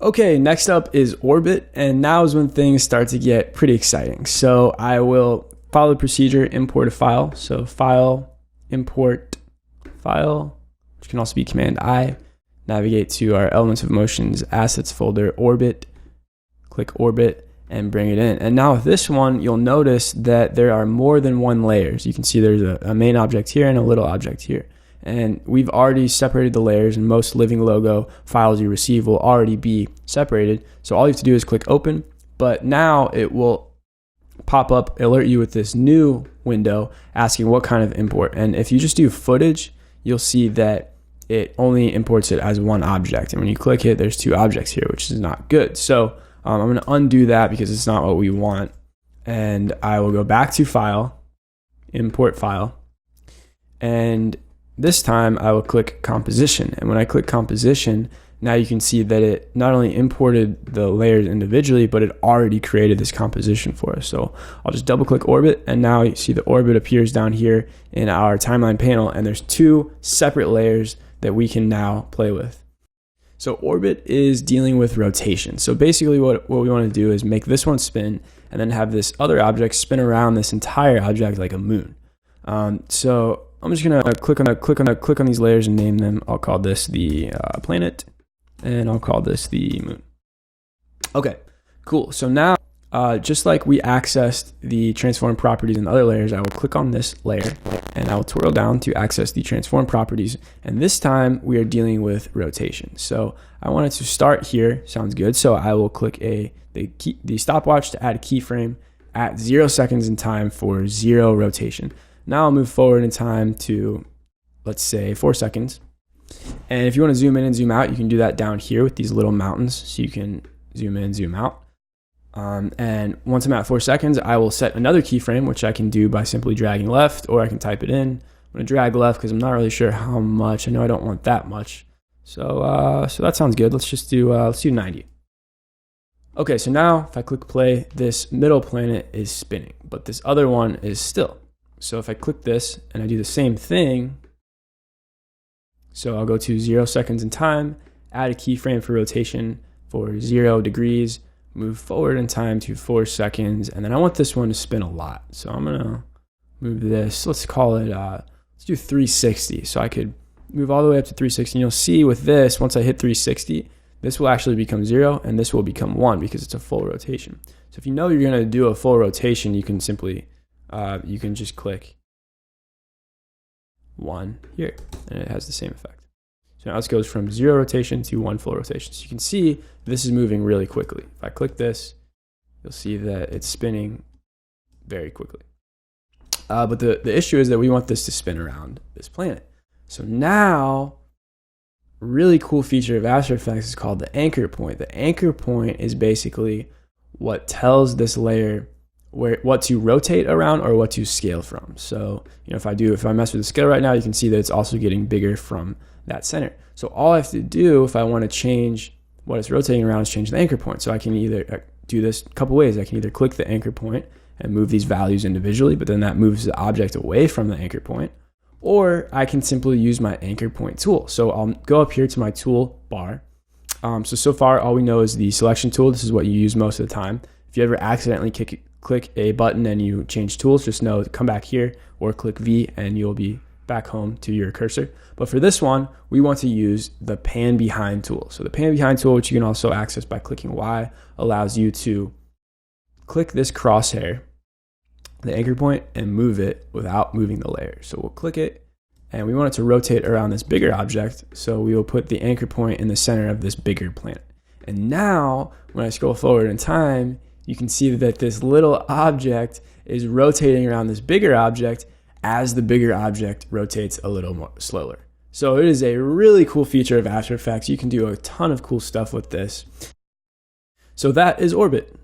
Okay, next up is orbit, and now is when things start to get pretty exciting. So I will follow the procedure, import a file. So file, import file, which can also be Command I. Navigate to our Elements of Motions Assets folder, orbit, click orbit, and bring it in. And now with this one, you'll notice that there are more than one layers. You can see there's a main object here and a little object here. And we've already separated the layers, and most living logo files you receive will already be separated. So all you have to do is click open, but now it will pop up, alert you with this new window asking what kind of import. And if you just do footage, you'll see that it only imports it as one object. And when you click it, there's two objects here, which is not good. So I'm going to undo that because it's not what we want. And I will go back to file, import file, and this time I will click composition. And when I click composition, now you can see that it not only imported the layers individually, but it already created this composition for us. So I'll just double click orbit, and now you see the orbit appears down here in our timeline panel, and there's two separate layers that we can now play with. So orbit is dealing with rotation. So basically what we want to do is make this one spin and then have this other object spin around this entire object like a moon. So I'm just gonna click on these layers and name them. I'll call this the planet, and I'll call this the moon. Okay, cool. So now, just like we accessed the transform properties in the other layers, I will click on this layer and I will twirl down to access the transform properties. And this time we are dealing with rotation. So I want it to start here. Sounds good. So I will click the stopwatch to add a keyframe at 0 seconds in time for 0 rotation. Now I'll move forward in time to, let's say, 4 seconds. And if you want to zoom in and zoom out, you can do that down here with these little mountains. So you can zoom in, zoom out. And once I'm at 4 seconds, I will set another keyframe, which I can do by simply dragging left, or I can type it in. I'm going to drag left because I'm not really sure how much. I know I don't want that much. So that sounds good. Let's just do, let's do 90. Okay, so now if I click play, this middle planet is spinning, but this other one is still. So if I click this and I do the same thing, so I'll go to 0 seconds in time, add a keyframe for rotation for 0 degrees, move forward in time to 4 seconds, and then I want this one to spin a lot. So I'm gonna move this, let's call it, let's do 360. So I could move all the way up to 360, and you'll see with this, once I hit 360, this will actually become 0, and this will become 1 because it's a full rotation. So if you know you're gonna do a full rotation, you can simply you can just click 1 here, and it has the same effect. So now this goes from 0 rotation to 1 full rotation. So you can see this is moving really quickly. If I click this, you'll see that it's spinning very quickly. But the issue is that we want this to spin around this planet. So now, a really cool feature of After Effects is called the anchor point. The anchor point is basically what tells this layer what to rotate around or what to scale from. So, if I mess with the scale right now, you can see that it's also getting bigger from that center. So all I have to do if I want to change what it's rotating around is change the anchor point. So I can either do this a couple ways. I can either click the anchor point and move these values individually, but then that moves the object away from the anchor point, or I can simply use my anchor point tool. So I'll go up here to my tool bar. So far all we know is the selection tool. This is what you use most of the time. If you ever accidentally click a button and you change tools, just know to come back here or click V and you'll be back home to your cursor. But for this one, we want to use the pan behind tool. So the pan behind tool, which you can also access by clicking Y, allows you to click this crosshair, the anchor point, and move it without moving the layer. So we'll click it, and we want it to rotate around this bigger object. So we will put the anchor point in the center of this bigger planet. And now when I scroll forward in time, you can see that this little object is rotating around this bigger object as the bigger object rotates a little more slower. So it is a really cool feature of After Effects. You can do a ton of cool stuff with this. So that is Orbit.